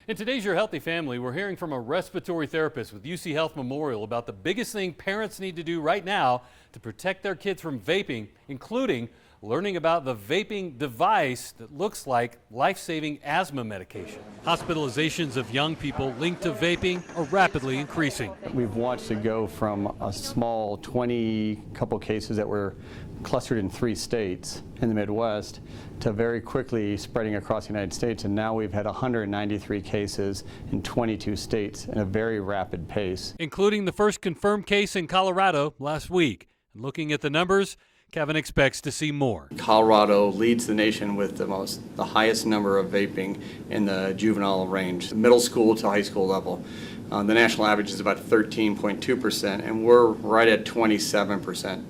In today's Your Healthy Family, we're hearing from a respiratory therapist with UCHealth Memorial about the biggest thing parents need to do right now to protect their kids from vaping, including learning about the vaping device that looks like life-saving asthma medication. Hospitalizations of young people linked to vaping are rapidly increasing. We've watched it go from a small 20 couple cases that were clustered in 3 states in the Midwest to very quickly spreading across the United States, and now we've had 193 cases in 22 states in a very rapid pace. Including the first confirmed case in Colorado last week. And looking at the numbers, Kevin expects to see more. Colorado leads the nation with the highest number of vaping in the juvenile range, middle school to high school level. The national average is about 13.2%, and we're right at 27%.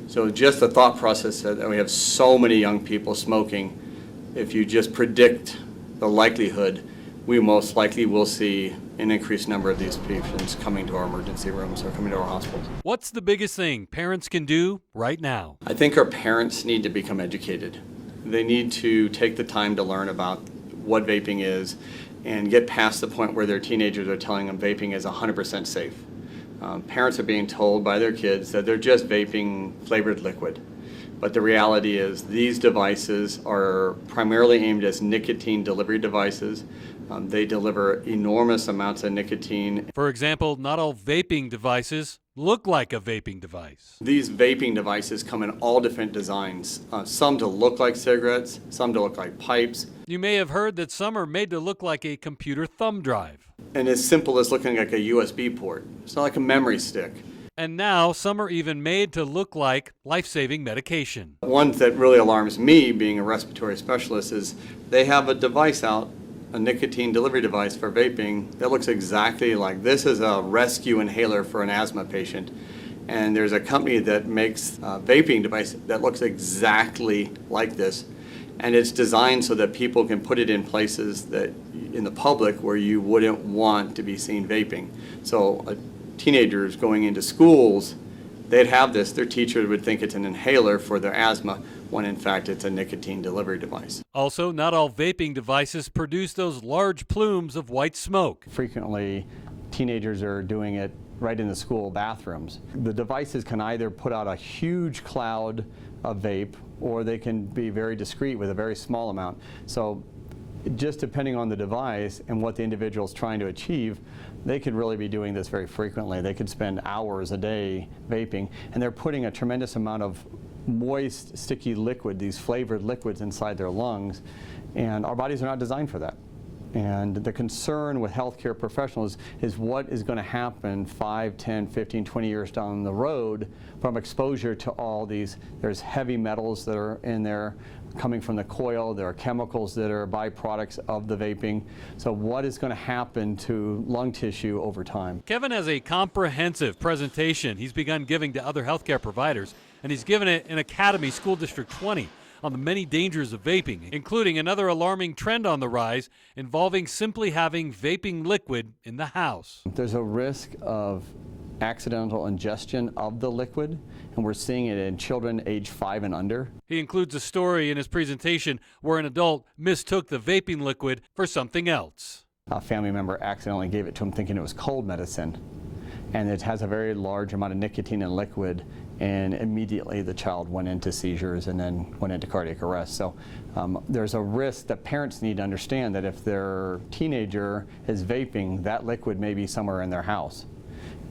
So just the thought process that we have so many young people smoking, if you just predict the likelihood, we most likely will see an increased number of these patients coming to our emergency rooms or coming to our hospitals. What's the biggest thing parents can do right now? I think our parents need to become educated. They need to take the time to learn about what vaping is and get past the point where their teenagers are telling them vaping is 100% safe. Parents are being told by their kids that they're just vaping flavored liquid. But the reality is these devices are primarily aimed as nicotine delivery devices. They deliver enormous amounts of nicotine. For example, not all vaping devices look like a vaping device. These vaping devices come in all different designs, some to look like cigarettes, some to look like pipes. You may have heard that some are made to look like a computer thumb drive. And as simple as looking like a USB port. It's not like a memory stick. And now some are even made to look like life-saving medication. One that really alarms me, being a respiratory specialist, is they have a device out, a nicotine delivery device for vaping that looks exactly like this. Is a rescue inhaler for an asthma patient. And there's a company that makes a vaping device that looks exactly like this. And it's designed so that people can put it in places that in the public where you wouldn't want to be seen vaping. So teenagers going into schools, they'd have this. Their teacher would think it's an inhaler for their asthma, when in fact it's a nicotine delivery device. Also, not all vaping devices produce those large plumes of white smoke. Frequently, teenagers are doing it right in the school bathrooms. The devices can either put out a huge cloud of vape, or they can be very discreet with a very small amount. So just depending on the device and what the individual is trying to achieve, they could really be doing this very frequently. They could spend hours a day vaping, and they're putting a tremendous amount of moist, sticky liquid, these flavored liquids inside their lungs, and our bodies are not designed for that. And the concern with healthcare professionals is what is going to happen 5, 10, 15, 20 years down the road from exposure to all these. There's heavy metals that are in there coming from the coil. There are chemicals that are byproducts of the vaping. So what is going to happen to lung tissue over time? Kevin has a comprehensive presentation he's begun giving to other healthcare providers, and he's given it in Academy School District 20 on the many dangers of vaping, including another alarming trend on the rise involving simply having vaping liquid in the house. There's a risk of accidental ingestion of the liquid, and we're seeing it in children age 5 and under. He includes a story in his presentation where an adult mistook the vaping liquid for something else. A family member accidentally gave it to him thinking it was cold medicine, and it has a very large amount of nicotine and liquid, and immediately the child went into seizures and then went into cardiac arrest. So there's a risk that parents need to understand that if their teenager is vaping, that liquid may be somewhere in their house.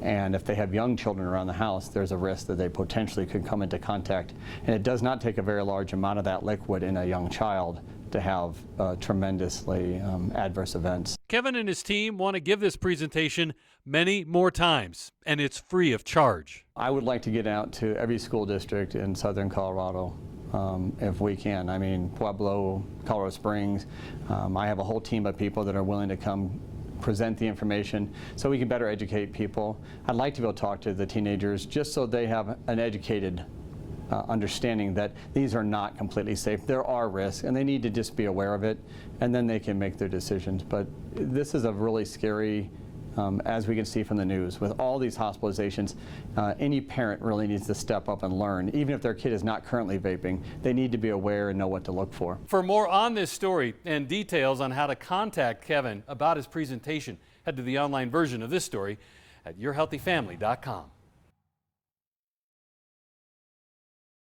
And if they have young children around the house, there's a risk that they potentially could come into contact. And it does not take a very large amount of that liquid in a young child to have tremendously adverse events. Kevin and his team want to give this presentation many more times, and it's free of charge. I would like to get out to every school district in southern Colorado if we can. I mean, Pueblo, Colorado Springs. I have a whole team of people that are willing to come present the information so we can better educate people. I'd like to be able to talk to the teenagers just so they have an educated understanding that these are not completely safe. There are risks, and they need to just be aware of it, and then they can make their decisions. But this is a really scary as we can see from the news. With all these hospitalizations, any parent really needs to step up and learn. Even if their kid is not currently vaping, they need to be aware and know what to look for. For more on this story and details on how to contact Kevin about his presentation, head to the online version of this story at yourhealthyfamily.com.